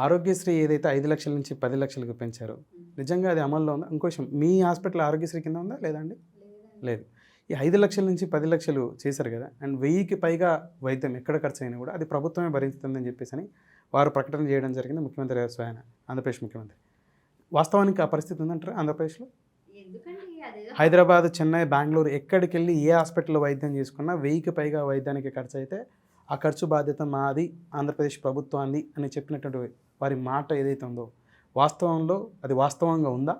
ఆరోగ్యశ్రీ ఏదైతే 5 లక్షల నుంచి 10 లక్షలకు పెంచారో నిజంగా అది అమల్లో ఉందా? ఇంకో విషయం, మీ హాస్పిటల్ ఆరోగ్యశ్రీ కింద ఉందా లేదా అండి? లేదు. ఈ 5 లక్షల నుంచి 10 లక్షలు చేశారు కదా, అండ్ 1000కి పైగా వైద్యం ఎక్కడ ఖర్చు అయినా కూడా అది ప్రభుత్వమే భరిస్తుందని చెప్పేసి అని వారు ప్రకటన చేయడం జరిగింది, ముఖ్యమంత్రి గారు స్వయాన, ఆంధ్రప్రదేశ్ ముఖ్యమంత్రి. వాస్తవానికి ఆ పరిస్థితి ఉందంటారా ఆంధ్రప్రదేశ్లో? హైదరాబాద్, చెన్నై, బెంగళూరు ఎక్కడికి వెళ్ళి ఏ హాస్పిటల్లో వైద్యం చేసుకున్నా 1000కి పైగా వైద్యానికి ఖర్చు అయితే ఆ ఖర్చు బాధ్యత మాది, ఆంధ్రప్రదేశ్ ప్రభుత్వాన్ని అని చెప్పినటువంటి వారి మాట ఏదైతే ఉందో వాస్తవంలో అది వాస్తవంగా ఉందా?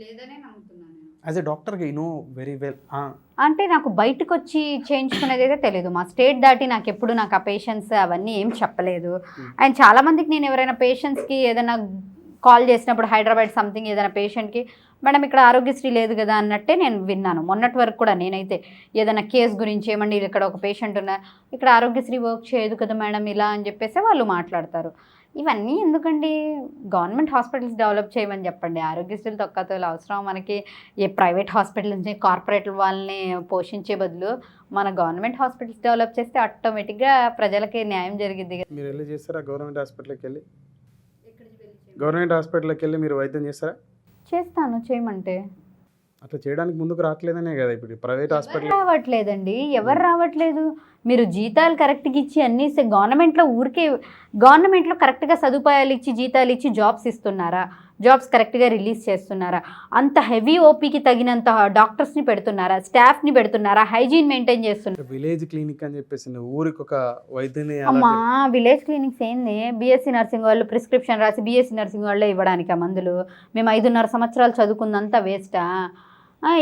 లేదనే నమ్ముతున్నాను. యాజ్ ఎ డాక్టర్గా యు నో వెరీ వెల్. అంటే నాకు బయటకు వచ్చి చేయించుకునేది అయితే తెలియదు. మా స్టేట్ దాటి నాకు ఆ పేషెంట్స్ అవన్నీ ఏం చెప్పలేదు. అండ్ చాలామందికి నేను ఎవరైనా పేషెంట్స్కి ఏదైనా కాల్ చేసినప్పుడు హైదరాబాద్ సంథింగ్ ఏదైనా పేషెంట్కి మేడం ఇక్కడ ఆరోగ్యశ్రీ లేదు కదా అన్నట్టే నేను విన్నాను. మొన్నటి వరకు కూడా నేనైతే ఏదైనా కేసు గురించి ఏమండి ఇక్కడ ఒక పేషెంట్ ఉన్నారు, ఇక్కడ ఆరోగ్యశ్రీ వర్క్ చేయదు కదా మేడం ఇలా అని చెప్పేసి వాళ్ళు మాట్లాడతారు. ఇవన్నీ ఎందుకండి? గవర్నమెంట్ హాస్పిటల్స్ డెవలప్ చేయమని చెప్పండి. ఆరోగ్యశ్రీలు తొక్కతోలు అవసరం మనకి. ఏ ప్రైవేట్ హాస్పిటల్ నుంచి కార్పొరేట్ వాళ్ళని పోషించే బదులు మన గవర్నమెంట్ హాస్పిటల్స్ డెవలప్ చేస్తే ఆటోమేటిక్గా ప్రజలకి న్యాయం జరిగింది. మీరు వెళ్ళి చేస్తారా గవర్నమెంట్ హాస్పిటల్కి వెళ్ళి? గవర్నమెంట్ హాస్పిటల్కి వెళ్ళి మీరు వైద్యం చేస్తారా? చేస్తాను, చేయమంటే. అట్లా చేయడానికి ముందుకు రావట్లేదనే కదా ఇప్పుడు ప్రైవేట్ హాస్పిటల్. రావట్లేదండి, ఎవరు రావట్లేదు. మీరు జీతాలు కరెక్ట్గా ఇచ్చి అన్నీ గవర్నమెంట్లో కరెక్ట్గా సదుపాయాలు ఇచ్చి జీతాలు ఇచ్చి జాబ్స్ ఇస్తున్నారా? జాబ్స్ కరెక్ట్గా రిలీజ్ చేస్తున్నారా? అంత హెవీ ఓపీకి తగినంత డాక్టర్స్ని పెడుతున్నారా? స్టాఫ్ని పెడుతున్నారా? హైజీన్ మెయింటైన్ చేస్తున్నారు. విలేజ్ క్లినిక్ అని చెప్పేసి ఊరికి ఒక వైద్యుని. అమ్మా విలేజ్ క్లినిక్స్ ఏంది? బీఎస్సీ నర్సింగ్ వాళ్ళు ప్రిస్క్రిప్షన్ రాసి బీఎస్సీ నర్సింగ్ వాళ్ళే ఇవ్వడానికి ఆ మందులు. మేము 5.5 సంవత్సరాలు చదువుకుందంతా వేస్టా?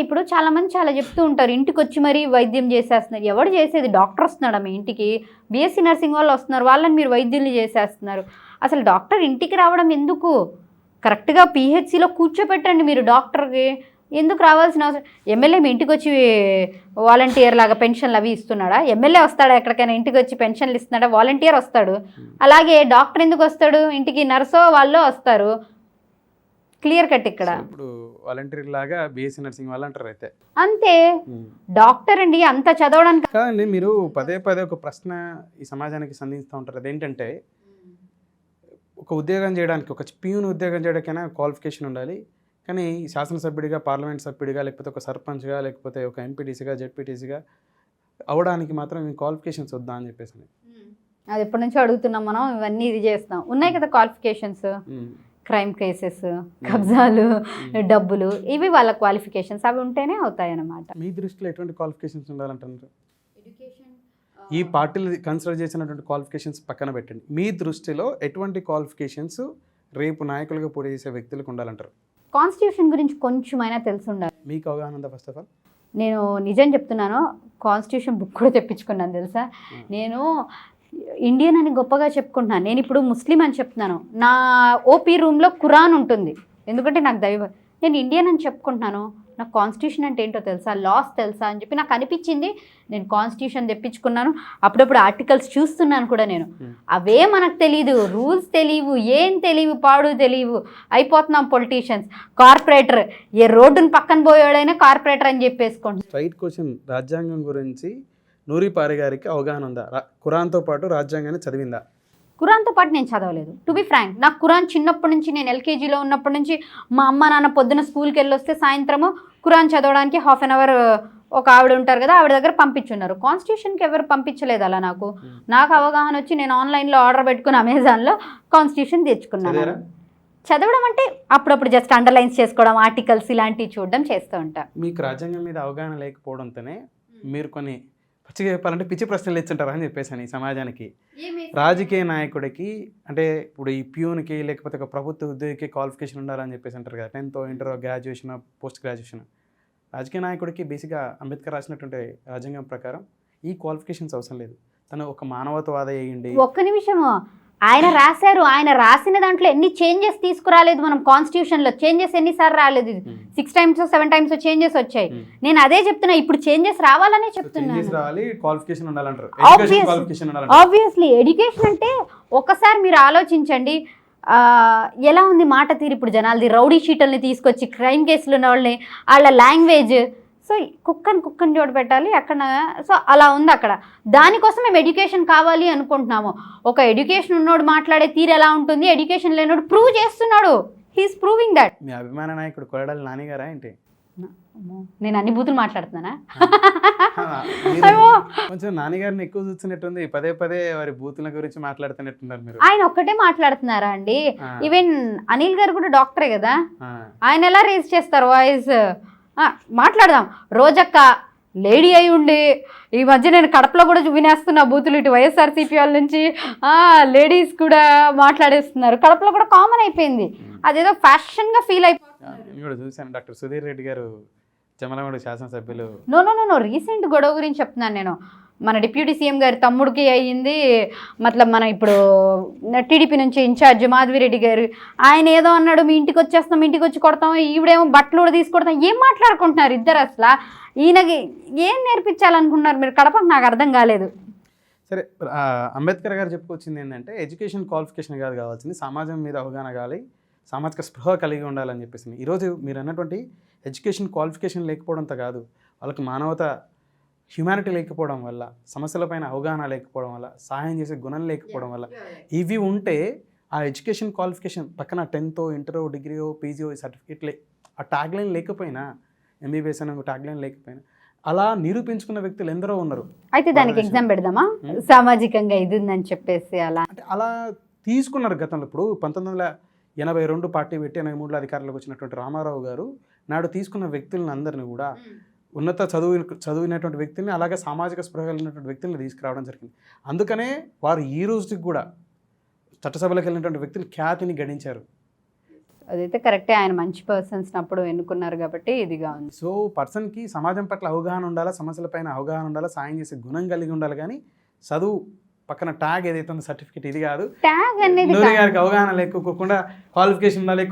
ఇప్పుడు చాలామంది చాలా చెప్తూ ఉంటారు ఇంటికి వచ్చి మరీ వైద్యం చేసేస్తున్నారు. ఎవడు చేసేది? డాక్టర్ వస్తున్నాడు మీ ఇంటికి, బీఎస్సీ నర్సింగ్ వాళ్ళు వస్తున్నారు, వాళ్ళని మీరు వైద్యుల్ని చేసేస్తున్నారు. అసలు డాక్టర్ ఇంటికి రావడం ఎందుకు? కరెక్ట్గా పీహెచ్సిలో కూర్చోపెట్టండి మీరు డాక్టర్కి. ఎందుకు రావాల్సిన అవసరం? ఎమ్మెల్యే మీ ఇంటికి వచ్చి వాలంటీర్ లాగా పెన్షన్లు అవి ఇస్తున్నాడా? ఎమ్మెల్యే వస్తాడా ఎక్కడికైనా ఇంటికి వచ్చి పెన్షన్లు ఇస్తున్నాడా? వాలంటీర్ వస్తాడు. అలాగే డాక్టర్ ఎందుకు వస్తాడు ఇంటికి? నర్సో వాళ్ళు వస్తారు. క్లియర్ కట్ ఇక్కడ. ఇప్పుడు వాలంటీర్ లాగా బీఎస్సీ నర్సింగ్ వాళ్ళు అంటారు అయితే అంతే. డాక్టర్ అండి అంత చదవడానికి కాదండి. మీరు పదే పదే ఒక ప్రశ్న ఈ సమాజానికి సంధిస్తూ ఉంటారు. అదేంటంటే ఒక ఉద్యోగం చేయడానికి, ఒక ప్యూన్ ఉద్యోగం చేయడానికైనా క్వాలిఫికేషన్ ఉండాలి, కానీ శాసనసభ్యుడిగా, పార్లమెంట్ సభ్యుడిగా, లేకపోతే ఒక సర్పంచ్గా, లేకపోతే ఒక ఎంపీటీసీగా, జెడ్పీటీసీగా అవడానికి మాత్రం క్వాలిఫికేషన్స్ వద్దా అని చెప్పేసి. అది ఎప్పటి నుంచో అడుగుతున్నాం మనం. ఇవన్నీ ఇది చేస్తాం. ఉన్నాయి కదా క్వాలిఫికేషన్స్. క్రైమ్ కేసెస్, కబ్జాలు, డబ్బులు, ఇవి వాళ్ళ క్వాలిఫికేషన్స్. అవి ఉంటేనే అవుతాయి అన్నమాట. మీ దృష్టిలో ఎటువంటి క్వాలిఫికేషన్స్ ఉండాలంటున్నారు? ఈ పార్టీలు కన్సిడర్ చేసినటువంటి క్వాలిఫికేషన్స్ పక్కన పెట్టండి. మీ దృష్టిలో ఎటువంటి క్వాలిఫికేషన్స్ రేపు నాయకులుగా పోటీ చేసే వ్యక్తులకు ఉండాలంటారు? కాన్స్టిట్యూషన్ గురించి కొంచెమైనా తెలిసి ఉండాలి. మీకు అవగాహన ఉందా? ఫస్ట్ ఆఫ్ ఆల్ నేను నిజం చెప్తున్నాను, కాన్స్టిట్యూషన్ బుక్ కూడా తెప్పించుకున్నాను తెలుసా. నేను ఇండియన్ అని గొప్పగా చెప్పుకుంటున్నాను. నేను ఇప్పుడు ముస్లిం అని చెప్తున్నాను. నా ఓపీ రూమ్లో ఖురాన్ ఉంటుంది, ఎందుకంటే నాకు దైవం. నేను ఇండియన్ అని చెప్పుకుంటున్నాను. నాకు కాన్స్టిట్యూషన్ అంటే ఏంటో తెలుసా, లాస్ తెలుసా అని చెప్పి నాకు అనిపించింది. నేను కాన్స్టిట్యూషన్ తెప్పించుకున్నాను. అప్పుడప్పుడు ఆర్టికల్స్ చూస్తున్నాను కూడా నేను. అవే మనకు తెలియదు, రూల్స్ తెలియవు, ఏం తెలియవు, పాడు తెలియవు. అయిపోతున్నాం పొలిటీషియన్స్. కార్పొరేటర్, ఏ రోడ్డును పక్కన పోయాడైనా కార్పొరేటర్ అని చెప్పేసుకోండి. స్ట్రైట్ క్వశ్చన్, రాజ్యాంగం గురించి నూరి పారి గారికి అవగాహన ఉందా? ఖురాన్తో పాటు రాజ్యాంగాన్ని చదివిందా? ఖురాన్తో పాటు నేను చదవలేదు, టు బి ఫ్రాంక్. నాకు ఖురాన్ చిన్నప్పటి నుంచి, నేను ఎల్కేజీలో ఉన్నప్పటి నుంచి మా అమ్మ నాన్న పొద్దున స్కూల్కి వెళ్ళొస్తే సాయంత్రము ఖురాన్ చదవడానికి హాఫ్ అన్ అవర్ ఒక ఆవిడ ఉంటారు కదా, ఆవిడ దగ్గర పంపించున్నారు. కాన్స్టిట్యూషన్కి ఎవరు పంపించలేదు అలా. నాకు అవగాహన వచ్చి నేను ఆన్లైన్లో ఆర్డర్ పెట్టుకుని అమెజాన్లో కాన్స్టిట్యూషన్ తెచ్చుకున్నాను. చదవడం అంటే అప్పుడప్పుడు జస్ట్ అండర్లైన్స్ చేసుకోవడం, ఆర్టికల్స్ ఇలాంటివి చూడడం చేస్తూ ఉంటా. మీకు రాజ్యాంగం మీద అవగాహన లేకపోవడంతోనే మీరు కొన్ని పచ్చిగా చెప్పాలంటే పిచ్చి ప్రశ్నలు ఇచ్చుంటారా అని చెప్పేసి ఈ సమాజానికి. రాజకీయ నాయకుడికి అంటే ఇప్పుడు ఈ ప్యూన్కి లేకపోతే ఒక ప్రభుత్వ ఉద్యోగికి క్వాలిఫికేషన్ ఉండాలని చెప్పేసి అంటారు కదా, 10th inter, graduation, post graduation. రాజకీయ నాయకుడికి బేసిక్గా అంబేద్కర్ రాసినటువంటి రాజ్యాంగం ప్రకారం ఈ క్వాలిఫికేషన్స్ అవసరం లేదు. తను ఒక మానవతావాద అయ్యండి. ఒక్క నిమిషము, ఆయన రాశారు, ఆయన రాసిన దాంట్లో ఎన్ని చేంజెస్ తీసుకురాలేదు మనం. కాన్స్టిట్యూషన్లో చేంజెస్ ఎన్నిసార్లు రాలేదు, 6 times 7 times చేంజెస్ వచ్చాయి. నేను అదే చెప్తున్నా, ఇప్పుడు చేంజెస్ రావాలనే చెప్తున్నాను. ఆబ్వియస్లీ ఎడ్యుకేషన్ అంటే ఒకసారి మీరు ఆలోచించండి, ఎలా ఉంది మాట తీరు ఇప్పుడు జనాలది. రౌడీ షీటల్ని తీసుకొచ్చి క్రైమ్ కేసులు ఉన్న వాళ్ళని, వాళ్ళ లాంగ్వేజ్ సో కుక్కని చోటు పెట్టాలి అక్కడ. సో అలా ఉంది అక్కడ. దానికోసం మేము ఎడ్యుకేషన్ కావాలి అనుకుంటున్నాము. ఒక ఎడ్యుకేషన్ ఉన్నోడు మాట్లాడే తీరు ఎలా ఉంటుంది, ఎడ్యుకేషన్ లేనోడు ప్రూవ్ చేస్తున్నాడు. He's proving that. మీ అభిమాన నాయకుడు కొరడాలి నాని గారా ఏంటి? నేను అన్ని బూతులు మాట్లాడుతున్నానా? మీరు కొంచెం నాన్నగారిని ఎక్కువ చూస్తున్నట్టుంది, పదే పదే వారి బూతుల గురించి మాట్లాడుతున్నట్టున్నారు మీరు. ఆయన ఒక్కటే మాట్లాడుతున్నారా అండి? ఈవెన్ అనిల్ గారు కూడా డాక్టరే కదా, ఆయన ఎలా రేస్ చేస్తారు వాయిస్? మాట్లాడదాం. రోజక్క లేడీ అయి ఉండి ఈ మధ్య నేను కడపలో కూడా వినేస్తున్నా బూతులు, ఇటు వైఎస్ఆర్సీపీ వాళ్ళ నుంచి లేడీస్ కూడా మాట్లాడేస్తున్నారు. కడపలో కూడా కామన్ అయిపోయింది, అదేదో ఫ్యాషన్గా ఫీల్ అయిపోతుంది. నేను కూడా చూశాను. డాక్టర్ సుధీర్ రెడ్డి గారు జమలమూడి శాసనసభ్యులు. నో రీసెంట్ గొడవ గురించి చెప్తున్నాను నేను. మన డిప్యూటీ సీఎం గారి తమ్ముడికి అయ్యింది. మతలబ్ మన ఇప్పుడు టీడీపీ నుంచి ఇన్ఛార్జ్ మాధవిరెడ్డి గారు, ఆయన ఏదో అన్నాడు, మీ ఇంటికి వచ్చేస్తాం, ఇంటికి వచ్చి కొడతాం, ఈవిడేమో బట్టలు కూడా తీసుకొడతాం. ఏం మాట్లాడుకుంటున్నారు ఇద్దరు? అసలు ఈయనకి ఏం నేర్పించాలనుకుంటున్నారు మీరు కడపకు? నాకు అర్థం కాలేదు. సరే, అంబేద్కర్ గారు చెప్పుకొచ్చింది ఏంటంటే ఎడ్యుకేషన్ క్వాలిఫికేషన్ కాదు కావాల్సింది, సమాజం మీద అవగాహన కావాలి, సామాజిక స్పృహ కలిగి ఉండాలని చెప్పేసి. ఈరోజు మీరు అన్నటువంటి ఎడ్యుకేషన్ క్వాలిఫికేషన్ లేకపోవడంతో కాదు, వాళ్ళకి మానవత, హ్యుమానిటీ లేకపోవడం వల్ల, సమస్యలపైన అవగాహన లేకపోవడం వల్ల, సహాయం చేసే గుణం లేకపోవడం వల్ల, ఇవి ఉంటే ఆ ఎడ్యుకేషన్ క్వాలిఫికేషన్ పక్కన 10th, ఇంటరో, డిగ్రీయో, పీజీఓ సర్టిఫికేట్లే, ఆ ట్యాగ్లైన్ లేకపోయినా, ఎంబీబీఎస్ అనే ట్యాగ్లైన్ లేకపోయినా అలా నిరూపించుకున్న వ్యక్తులు ఎందరో ఉన్నారు. అయితే దానికి ఎగ్జామ్ పెడదామా? సామాజికంగా ఇది ఉందని చెప్పేసి అలా అంటే అలా తీసుకున్నారు గతంలో. ఇప్పుడు 1982 పార్టీ పెట్టి 83లో అధికారంలోకి వచ్చినటువంటి రామారావు గారు నాడు తీసుకున్న వ్యక్తులను అందరినీ కూడా, ఉన్నత చదివినటువంటి వ్యక్తుల్ని, అలాగే సామాజిక స్పృహ కలిగినటువంటి వ్యక్తుల్ని తీసుకురావడం జరిగింది. అందుకనే వారు ఈ రోజుకి కూడా చట్టసభలకు వెళ్ళినటువంటి వ్యక్తులు ఖ్యాతిని గడించారు. అదైతే కరెక్టే. ఆయన మంచి పర్సన్స్ అప్పుడు ఎన్నుకున్నారు కాబట్టి ఇదిగా ఉంది. సో పర్సన్కి సమాజం పట్ల అవగాహన ఉండాలా, సమస్యలపైన అవగాహన ఉండాలా, సాయం చేసే గుణం కలిగి ఉండాలి. కానీ చదువు పక్కన ట్యాగ్ ఏదైతే ఉందో సర్టిఫికేట్ ఇది కాదు. ట్యాగ్ అనేది గారికి అవగాహన లేకపోకుండా క్వాలిఫికేషన్ ఉండాలి,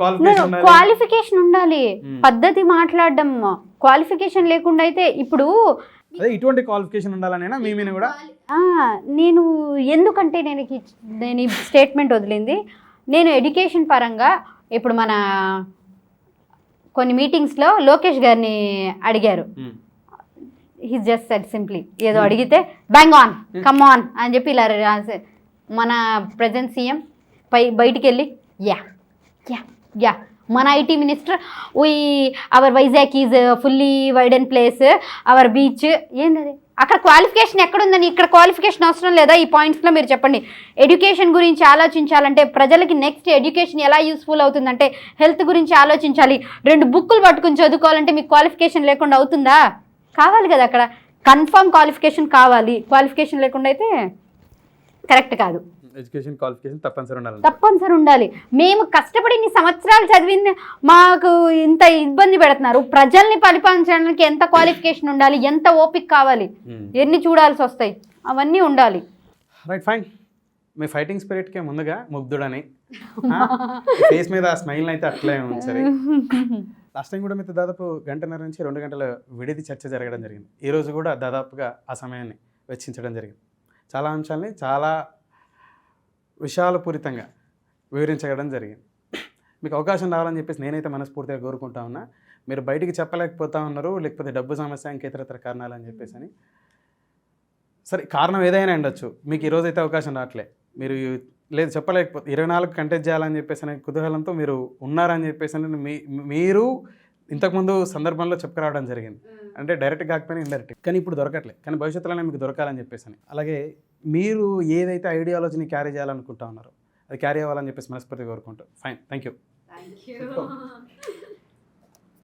క్వాలిఫికేషన్ ఉండాలి, పద్ధతి మాట్లాడడం, క్వాలిఫికేషన్ లేకుండా అయితే ఇప్పుడు అదే ఇటువంటి క్వాలిఫికేషన్ ఉండాలనేనా మీ మీద కూడా? నేను ఎందుకంటే నేను ఈ స్టేట్మెంట్ వదిలింది, నేను ఎడ్యుకేషన్ పరంగా ఇప్పుడు మన కొన్ని మీటింగ్స్లో లోకేష్ గారిని అడిగారు. హీ జస్ట్ సెడ్ సింప్లీ, ఏదో అడిగితే బ్యాంగ్ ఆన్, కమ్ ఆన్ అని చెప్పి ఇలా రాసే, మన ప్రజెంట్ సీఎం బయటికి వెళ్ళి యా యా యా, మన IT minister our Vizag is fully widen place, our beach. ఏంటది? అక్కడ క్వాలిఫికేషన్ ఎక్కడుందని? ఇక్కడ క్వాలిఫికేషన్ అవసరం లేదా? ఈ పాయింట్స్లో మీరు చెప్పండి. ఎడ్యుకేషన్ గురించి ఆలోచించాలంటే ప్రజలకి నెక్స్ట్ ఎడ్యుకేషన్ ఎలా యూస్ఫుల్ అవుతుందంటే హెల్త్ గురించి ఆలోచించాలి. 2 బుక్కులు పట్టుకుని చదువుకోవాలంటే మీకు క్వాలిఫికేషన్ లేకుండా అవుతుందా? కావాలి కదా, అక్కడ కన్ఫర్మ్ క్వాలిఫికేషన్ కావాలి. క్వాలిఫికేషన్ లేకుండా అయితే కరెక్ట్ కాదు. ఎడ్యుకేషన్ క్వాలిఫికేషన్ తప్పనిసరి ఉండాలి. మేము కష్టపడి ఇన్ని సంవత్సరాలు చదివింది మాకు ఇంత ఇబ్బంది పెడుతున్నారు. ప్రజల్ని పరిపాలించడానికి ఎంత క్వాలిఫికేషన్ ఉండాలి, ఎంత ఓపిక కావాలి, ఎన్ని చూడాల్సి వస్తాయి, అవన్నీ ఉండాలి. Right, fine. మీ ఫైటింగ్ స్పిరిట్కే ముందుగా ముగ్ధుడని ఫేస్ మీద ఆ స్మైల్ అయితే అట్లే ఉంచారు. లాస్ట్ టైం కూడా మీతో దాదాపు 1.5 నుంచి 2 గంటల విడిది చర్చ జరగడం జరిగింది. ఈరోజు కూడా దాదాపుగా ఆ సమయాన్ని వెచ్చించడం జరిగింది. చాలా అంశాలని చాలా విషయాలపూరితంగా వివరించడం జరిగింది. మీకు అవకాశం రావాలని చెప్పేసి నేనైతే మనస్ఫూర్తిగా కోరుకుంటా ఉన్నా. మీరు బయటికి చెప్పలేకపోతా ఉన్నారు, లేకపోతే డబ్బు సమస్య, ఇంకా ఇతరత్ర కారణాలు అని చెప్పేసి అని. సరే, కారణం ఏదైనా ఉండొచ్చు, మీకు ఈరోజు అయితే అవకాశం రావట్లే, మీరు లేదు చెప్పలేకపోతే 24 కంటెస్ట్ చేయాలని చెప్పేసి అనే కుతూహలంతో మీరు ఉన్నారని చెప్పేసి మీరు ఇంతకుముందు సందర్భంలో చెప్పుకురావడం జరిగింది. అంటే డైరెక్ట్ కాకపోయినా ఇండైరెక్ట్. కానీ ఇప్పుడు దొరకట్లేదు, కానీ భవిష్యత్తులోనే మీకు దొరకాలని చెప్పేసి అని. అలాగే మీరు ఏదైతే ఐడియాలజీని క్యారీ చేయాలనుకుంటా ఉన్నారో అది క్యారీ అవ్వాలని చెప్పేసి మనస్ఫూర్తిగా కోరుకుంటాం. Fine, thank you.